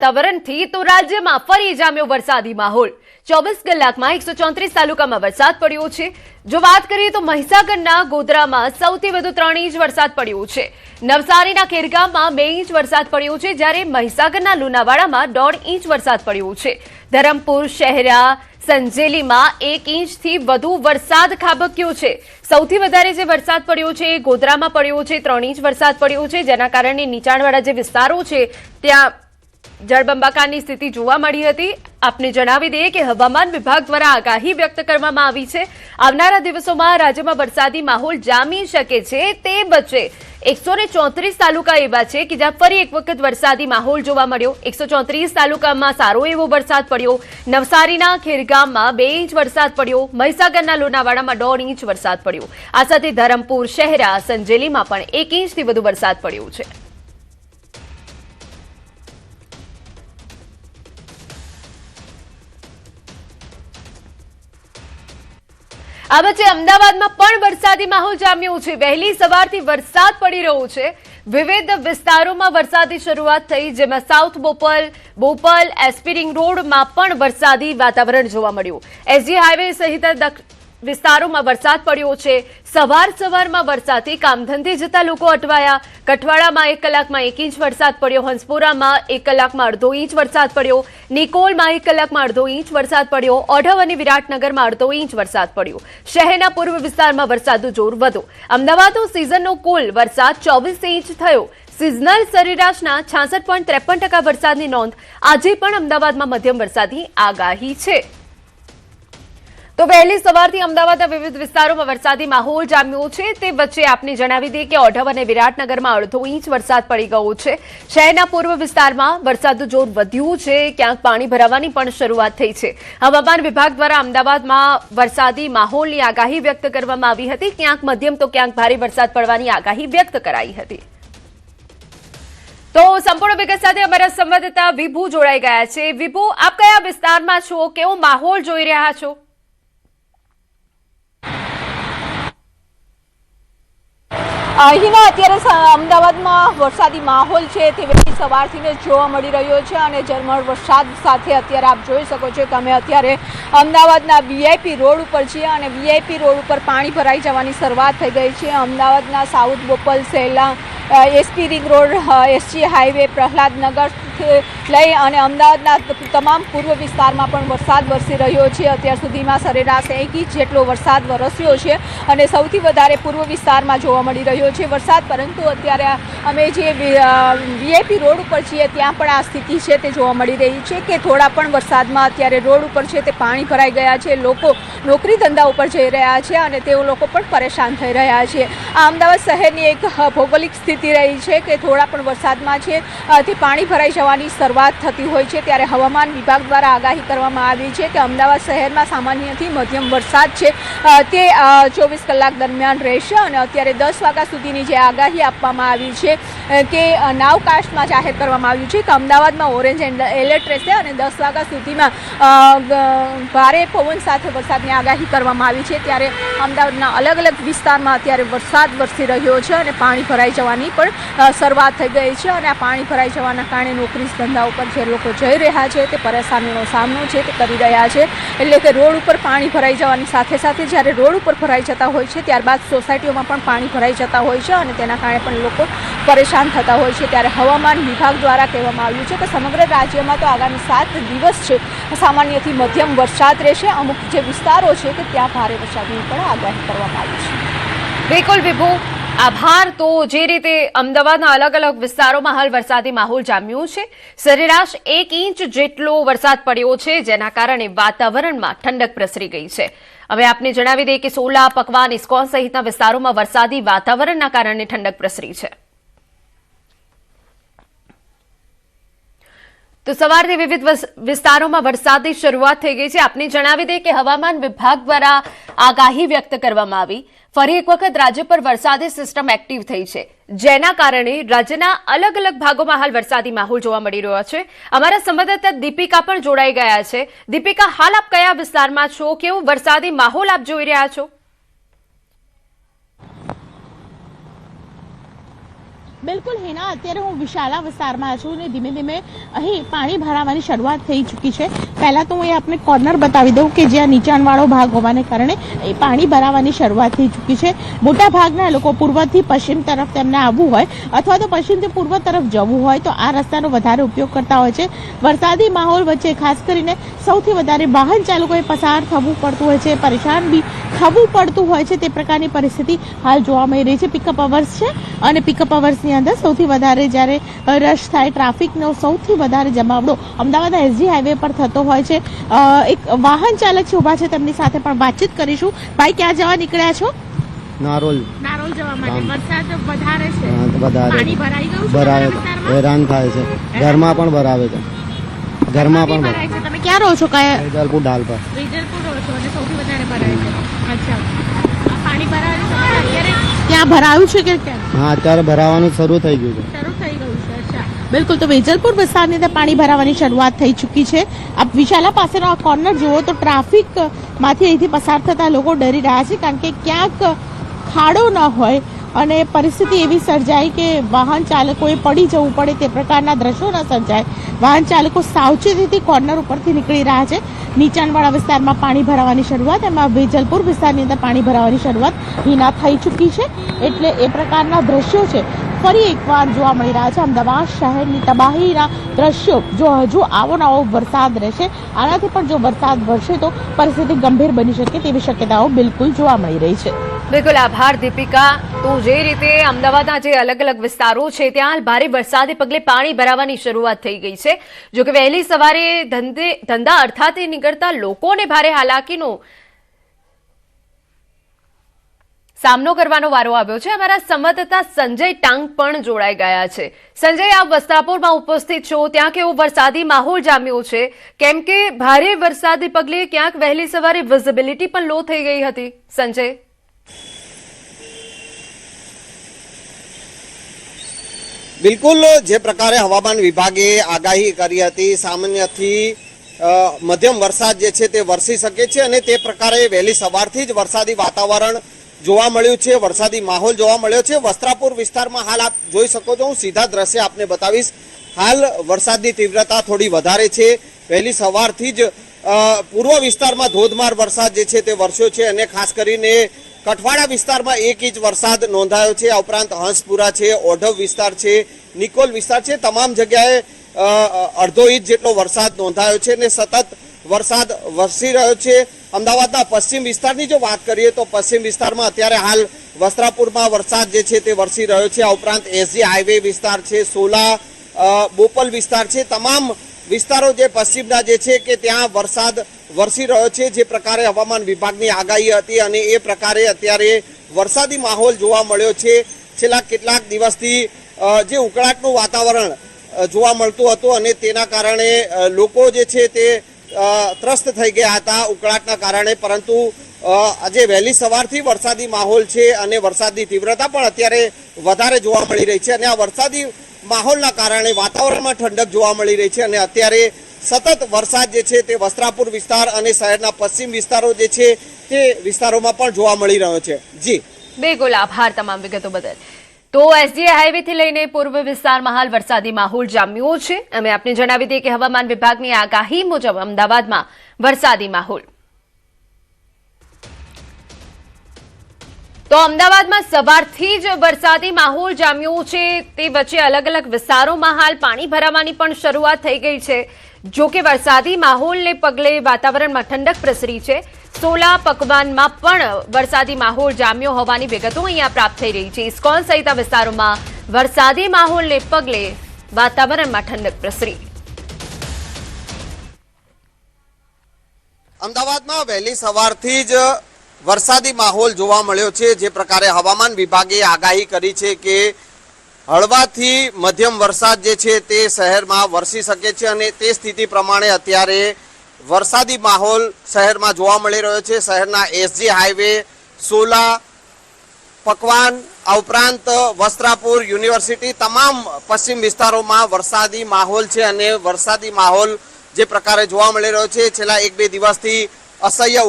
વાતાવરણથી તો રાજ્યમાં ફરી જામ્યો વરસાદી માહોલ। 24 કલાકમાં 134 તાલુકામાં વરસાદ પડ્યો છે। જો વાત કરીએ તો મહીસાગરના ગોધરામાં સૌથી વધુ 3 ઇંચ વરસાદ પડ્યો છે। નવસારીના ખેરગામમાં 2 ઇંચ વરસાદ પડ્યો છે, જ્યારે મહીસાગરના લુણાવાડામાં 1.5 ઇંચ વરસાદ પડ્યો છે। ધરમપુર, શહેરા, સંજેલીમાં 1 ઇંચથી વધુ વરસાદ ખાબક્યો છે। સૌથી વધારે જે વરસાદ પડ્યો છે એ ગોધરામાં પડ્યો છે, 3 ઇંચ વરસાદ પડ્યો છે, જેના કારણે નીચાણવાળા જે વિસ્તારો છે ત્યાં જળબંબાકારની સ્થિતિ જોવા મળી હતી। આપને જણાવી દઈએ કે હવામાન વિભાગ દ્વારા આગાહી વ્યક્ત કરવામાં આવી છે। આવનારા દિવસોમાં રાજ્યમાં વરસાદી માહોલ જામી શકે છે। તે વચ્ચે 134 તાલુકા એવા છે કે જ્યાં ફરી એક વખત વરસાદી માહોલ જોવા મળ્યો। 134 તાલુકામાં સારો એવો વરસાદ પડ્યો। નવસારીના ખેરગામમાં 2 ઇંચ વરસાદ પડ્યો। મહીસાગરના લુણાવાડામાં 1.5 ઇંચ વરસાદ પડ્યો। આ સાથે ધરમપુર, શહેરા, સંજેલીમાં પણ 1 ઇંચથી વધુ વરસાદ પડ્યો છે। આ વચ્ચે અમદાવાદમાં પણ વરસાદી માહોલ જામ્યો છે। વહેલી સવારથી વરસાદ પડી રહ્યો છે। વિવિધ વિસ્તારોમાં વરસાદી શરૂઆત થઈ, જેમાં સાઉથ બોપલ, એસપી રિંગ રોડમાં પણ વરસાદી વાતાવરણ જોવા મળ્યું। એસજી હાઈવે સહિત વિસ્તારોમાં વરસાદ પડ્યો છે। સવારમાં વરસાદથી કામધંધે જતા લોકો અટવાયા। કઠવાડામાં 1 કલાકમાં 1 ઇંચ વરસાદ પડ્યો। હંસપુરામાં 1 કલાકમાં 1.5 ઇંચ વરસાદ પડ્યો। નિકોલમાં 1 કલાકમાં 1.5 ઇંચ વરસાદ પડ્યો। ઓઢવ અને વિરાટનગરમાં 1.5 ઇંચ વરસાદ પડ્યો। શહેરના પૂર્વ વિસ્તારમાં વરસાદનું જોર વધ્યો। અમદાવાદનો સિઝનનો કુલ વરસાદ 24 ઇંચ થયો। સિઝનલ સરેરાશના 66.53% વરસાદની નોંધ। આજે પણ અમદાવાદમાં મધ્યમ વરસાદની આગાહી છે। તો વહેલી સવારથી અમદાવાદના વિવિધ વિસ્તારોમાં વરસાદી માહોલ જામ્યો છે। તે વચ્ચે આપને જણાવી દઈએ કે ઓઢવ અને વિરાટનગરમાં 1.5 ઇંચ વરસાદ પડી ગયો છે। શહેરના પૂર્વ વિસ્તારમાં વરસાદનું જોર વધ્યું છે। ક્યાંક પાણી ભરાવાની પણ શરૂઆત થઈ છે। હવામાન વિભાગ દ્વારા અમદાવાદમાં વરસાદી માહોલની આગાહી વ્યક્ત કરવામાં આવી હતી। ક્યાંક મધ્યમ તો ક્યાંક ભારે વરસાદ પડવાની આગાહી વ્યક્ત કરાઈ હતી। તો સંપૂર્ણ વિગત સાથે અમારા સંવાદદાતા વિભુ જોડાઈ ગયા છે। વિભુ, આપ કયા વિસ્તારમાં છો? કેવો માહોલ જોઈ રહ્યા છો? અહીંના અત્યારે અમદાવાદમાં વરસાદી માહોલ છે તે વહેલી સવારથી જ જોવા મળી રહ્યો છે અને ઝરમર વરસાદ સાથે અત્યારે આપ જોઈ શકો છો કે અમે અત્યારે અમદાવાદના વીઆઈપી રોડ ઉપર છીએ અને વીઆઈપી રોડ ઉપર પાણી ભરાઈ જવાની શરૂઆત થઈ ગઈ છે। અમદાવાદના south Bopal, Shela, SP ring road, SG highway, Prahladnagar લઈ અને અમદાવાદના તમામ પૂર્વ વિસ્તારમાં પણ વરસાદ વરસી રહ્યો છે। અત્યાર સુધીમાં સરેરાશ 1 ઇંચ જેટલો વરસાદ વરસ્યો છે અને સૌથી વધારે પૂર્વ વિસ્તારમાં જોવા મળી રહ્યો છે વરસાદ। પરંતુ અત્યારે અમે જે વીઆઈપી રોડ ઉપર છીએ ત્યાં પણ આ સ્થિતિ છે તે જોવા મળી રહી છે કે થોડા પણ વરસાદમાં અત્યારે રોડ ઉપર છે તે પાણી ભરાઈ ગયા છે। લોકો નોકરી ધંધા ઉપર જઈ રહ્યા છે અને તેઓ લોકો પણ પરેશાન થઈ રહ્યા છે। આ અમદાવાદ શહેરની એક ભૌગોલિક સ્થિતિ રહી છે કે થોડા પણ વરસાદમાં છે તે પાણી ભરાઈ જવાની શરૂઆત થતી હોય છે। ત્યારે હવામાન વિભાગ દ્વારા આગાહી કરવામાં આવી છે કે અમદાવાદ શહેરમાં સામાન્યથી મધ્યમ વરસાદ છે તે 24 કલાક દરમિયાન રહેશે અને અત્યારે 10 વાગ્યા સુધીની જે આગાહી આપવામાં આવી છે કે નાવકાસ્ટમાં જાહેર કરવામાં આવ્યું છે કે અમદાવાદમાં ઓરેન્જ એલર્ટ રહેશે અને 10 વાગ્યા સુધીમાં ભારે પવન સાથે વરસાદની આગાહી કરવામાં આવી છે। ત્યારે અમદાવાદના અલગ અલગ વિસ્તારમાં અત્યારે વરસાદ વરસી રહ્યો છે અને પાણી ભરાઈ જવાની પણ શરૂઆત થઈ ગઈ છે અને આ પાણી ભરાઈ જવાના કારણે નોકરી ધંધા ઉપર જે લોકો જઈ રહ્યા છે તે પરેશાનીનો સામનો છે તે કરી રહ્યા છે। એટલે કે રોડ ઉપર પાણી ભરાઈ જવાની સાથે સાથે જ્યારે રોડ ઉપર ભરાઈ જતા હોય છે ત્યારબાદ સોસાયટીઓમાં પણ પાણી ભરાઈ જતા હોય છે અને તેના કારણે પણ લોકો પરેશાન થતા હોય છે। ત્યારે હવામાન વિભાગ દ્વારા કહેવામાં આવ્યું છે કે સમગ્ર રાજ્યમાં તો આગામી 7 દિવસ છે સામાન્યથી મધ્યમ વરસાદ રહેશે। અમુક જે વિસ્તારો છે કે ત્યાં ભારે વરસાદની પણ આગાહી કરવામાં આવી છે। બિલકુલ વિભુ, આભાર। તો જે રીતે અમદાવાદના અલગ અલગ વિસ્તારોમાં હાલ વરસાદી માહોલ જામ્યો છે। સરેરાશ 1 ઇંચ જેટલો વરસાદ પડ્યો છે, જેના કારણે વાતાવરણમાં ઠંડક પ્રસરી ગઈ છે। હવે આપને જણાવી દઈએ કે સોલા, પકવાન, ઇસ્કોન સહિતના વિસ્તારોમાં વરસાદી વાતાવરણના કારણે ઠંડક પ્રસરી છે। તો સવારથી વિવિધ વિસ્તારોમાં વરસાદની શરૂઆત થઈ ગઈ છે। આપને જણાવી દઈએ કે હવામાન વિભાગ દ્વારા આગાહી વ્યક્ત કરવામાં આવી। ફરી એક વખત રાજ્ય પર વરસાદી સિસ્ટમ એક્ટિવ થઈ છે, જેના કારણે રાજ્યના અલગ અલગ ભાગોમાં હાલ વરસાદી માહોલ જોવા મળી રહ્યો છે। અમારા સંવાદદાતા દીપિકા પણ જોડાઈ ગયા છે। દીપિકા, હાલ આપ કયા વિસ્તારમાં છો? કેવો વરસાદી માહોલ આપ જોઈ રહ્યા છો? બિલકુલ હિના, અત્યારે હું વિશાલા વિસ્તારમાં છું ને ધીમે ધીમે અહીં પાણી ભરાવાની શરૂઆત થઈ ચૂકી છે. પહેલા તો હું આપને કોર્નર બતાવી દઉં કે જ્યાં નીચાણવાળો ભાગ હોવાને કારણે એ પાણી ભરાવાની શરૂઆત થઈ ચૂકી છે. મોટા ભાગના લોકો પૂર્વથી પશ્ચિમ તરફ તેમને આવવું હોય અથવા તો પશ્ચિમથી પૂર્વ તરફ જવું હોય તો આ રસ્તાનો વધારે ઉપયોગ કરતા હોય છે. વરસાદી માહોલ વચ્ચે ખાસ કરીને સૌથી વધારે વાહન ચાલકોએ પસાર થવું પડતું હોય છે, પરેશાન બી થવું પડતું હોય છે. તે પ્રકારની પરિસ્થિતિ હાલ જોવા મળી રહી છે. પિકઅપ અવર્સ છે અને પિકઅપ અવર્સની અંદર સૌથી વધારે જ્યારે રશ થાય, ટ્રાફિકનો સૌથી વધારે જમાવડો અમદાવાદના એસજી હાઈવે પર થતો હોય છે. એક વાહન ચાલક છે ઉભા છે, તેમની સાથે પણ વાતચીત કરીશું. ભાઈ, ક્યાં જવા નીકળ્યા છો? નારોલ જવા માટે. વરસાદ વધારે છે, વધારે પાણી ભરાઈ ગયું છે ભરાવે વિસ્તારમાં? હેરાન થાય છે, ઘરમાં પણ ભરાવે છે, ઘરમાં પણ ભરાય છે. તમે ક્યાં રહો છો? કયા? વેજલપુર ઢાલ પર. વેજલપુર રહો છો અને સૌથી વધારે ભરાય છે. અચ્છા, આ પાણી ભરાયું છે અત્યારે ત્યાં ભરાયું છે કે કેમ? હા, અત્યારે ભરાવાનું શરૂ થઈ ગયું છે. શરૂ થઈ ગયું છે. અચ્છા, બિલકુલ. તો વેજલપુર વિસ્તારની અંદર પાણી ભરાવાની શરૂઆત થઈ ચૂકી છે. આપ વિશાલા પાસેનો આ કોર્નર જુઓ તો ટ્રાફિકમાંથી અહીંથી પસાર થતા લોકો ડરી રહ્યા છે, કારણ કે ક્યાંક ખાડો ન હોય અને પરિસ્થિતિ એવી સર્જાય કે વાહન ચાલકોએ પડી જવું પડે તે પ્રકારના દ્રશ્યો ન સર્જાય. વાહન ચાલકો સાવચેતીથી કોર્નર ઉપરથી નીકળી રહ્યા છે. નીચાણવાળા વિસ્તારમાં પાણી ભરાવાની શરૂઆત, એમાં વેજલપુર વિસ્તારની અંદર પાણી ભરાવાની શરૂઆત હિના થઈ ચૂકી છે. એટલે એ પ્રકારના દ્રશ્યો છે ફરી એકવાર જોવા મળી રહ્યા છે. અમદાવાદ શહેરની તબાહીના દ્રશ્યો જો હજુ આવો નવો વરસાદ રહેશે, આનાથી પણ જો વરસાદ વરસે તો પરિસ્થિતિ ગંભીર બની શકે તેવી શક્યતાઓ બિલકુલ જોવા મળી રહી છે. બિલકુલ આભાર દીપિકા. તો જે રીતે અમદાવાદના જે અલગ અલગ વિસ્તારો છે ત્યાં હાલ ભારે વરસાદને પગલે પાણી ભરાવાની શરૂઆત થઈ ગઈ છે. જો કે વહેલી સવારે ધંધા અર્થાતે નીકળતા લોકોને ભારે હાલાકીનો સામનો કરવાનો વારો આવ્યો છે. અમારા સંવાદદાતા સંજય ટાંગ પણ જોડાઈ ગયા છે. સંજય, આપ વસ્ત્રાપુરમાં ઉપસ્થિત છો, ત્યાં કેવો વરસાદી માહોલ જામ્યો છે? કેમ કે ભારે વરસાદને પગલે ક્યાંક વહેલી સવારે વિઝિબિલિટી પણ લો થઈ ગઈ હતી. સંજય, બિલકુલ જે પ્રકારે હવામાન વિભાગે આગાહી કરી હતી, સામાન્યથી મધ્યમ વરસાદ જે છે તે વરસી શકે છે અને તે પ્રકારે વહેલી સવારથી જ વરસાદી વાતાવરણ જોવા મળ્યું છે, વરસાદી માહોલ જોવા મળ્યો છે. વસ્ત્રાપુર વિસ્તારમાં હાલ આપ જોઈ શકો છો, હું સીધા દ્રશ્ય આપને બતાવીશ. હાલ વરસાદની તીવ્રતા થોડી વધારે છે. વહેલી સવારથી જ પૂર્વ વિસ્તારમાં ધોધમાર વરસાદ જે છે તે વરસ્યો છે અને ખાસ કરીને કઠવાડા વિસ્તારમાં 1 ઇંચ વરસાદ નોંધાયો છે. આ ઉપરાંત હંસપુરા છે, ઓઢવ વિસ્તાર છે, નિકોલ વિસ્તાર છે, તમામ જગ્યાએ અડધો ઇંચ જેટલો વરસાદ નોંધાયો છે અને સતત વરસાદ વરસી રહ્યો છે. અમદાવાદના પશ્ચિમ વિસ્તારની જો વાત કરીએ તો પશ્ચિમ વિસ્તારમાં અત્યારે હાલ વસ્ત્રાપુરમાં વરસાદ જે છે તે વરસી રહ્યો છે. આ ઉપરાંત એસજી હાઈવે વિસ્તાર છે, સોલા, બોપલ વિસ્તાર છે, તમામ વિસ્તારો જે પશ્ચિમના જે છે કે ત્યાં વરસાદ વરસી રહ્યો છે. જે પ્રકારે હવામાન વિભાગની આગાહી હતી અને એ પ્રકારે અત્યારે વરસાદી માહોલ જોવા મળ્યો છે. છેલ્લા કેટલાક દિવસથી જે ઉકળાટનું વાતાવરણ જોવા મળતું હતું અને તેના કારણે લોકો જે છે તે ત્રસ્ત થઈ ગયા હતા ઉકળાટના કારણે, પરંતુ આજે વહેલી સવારથી વરસાદી માહોલ છે અને વરસાદની તીવ્રતા પણ અત્યારે વધારે જોવા મળી રહી છે અને આ વરસાદી માહોલના કારણે વાતાવરણમાં ઠંડક જોવા મળી રહી છે અને અત્યારે સતત વરસાદ જે છે તે વસ્ત્રાપુર વિસ્તાર અને શહેરના પશ્ચિમ વિસ્તારો જે છે તે વિસ્તારોમાં પણ જોવા મળી રહ્યો છે. જી બિલકુલ આભાર તમામ વિગતો બદલ. તો એસજી હાઈવે થી લઈને પૂર્વ વિસ્તારમાં હાલ વરસાદી માહોલ જામ્યો છે. અમે આપને જણાવી દઈએ કે હવામાન વિભાગની આગાહી મુજબ અમદાવાદમાં વરસાદી માહોલ. તો અમદાવાદમાં સવારથી જ વરસાદી માહોલ જામ્યો છે. તે વચ્ચે અલગ અલગ વિસ્તારોમાં હાલ પાણી ભરાવાની પણ શરૂઆત થઈ ગઈ છે. જો કે વરસાદી માહોલને પગલે વાતાવરણમાં ઠંડક પ્રસરી છે. સોલા પકવાનમાં પણ વરસાદી માહોલ જામ્યો હોવાની વિગતો અહીંયા પ્રાપ્ત થઈ રહી છે. ઇસ્કોન સહિતના વિસ્તારોમાં વરસાદી માહોલને પગલે વાતાવરણમાં ઠંડક પ્રસરી. અમદાવાદમાં વહેલી સવારથી જ વરસાદી માહોલ જોવા મળ્યો છે. જે પ્રકારે હવામાન વિભાગે આગાહી કરી છે કે હળવાથી મધ્યમ વરસાદ જે છે તે શહેરમાં વરસી શકે છે અને તે સ્થિતિ પ્રમાણે અત્યારે વરસાદી માહોલ શહેરમાં જોવા મળી રહ્યો છે. શહેરના એસજી હાઈવે, સોલા, પકવાન, આ ઉપરાંત વસ્ત્રાપુર, યુનિવર્સિટી, તમામ પશ્ચિમ વિસ્તારોમાં વરસાદી માહોલ છે અને વરસાદી માહોલ જે પ્રકારે જોવા મળી રહ્યો છે છેલ્લા 1-2 દિવસથી અસહ્ય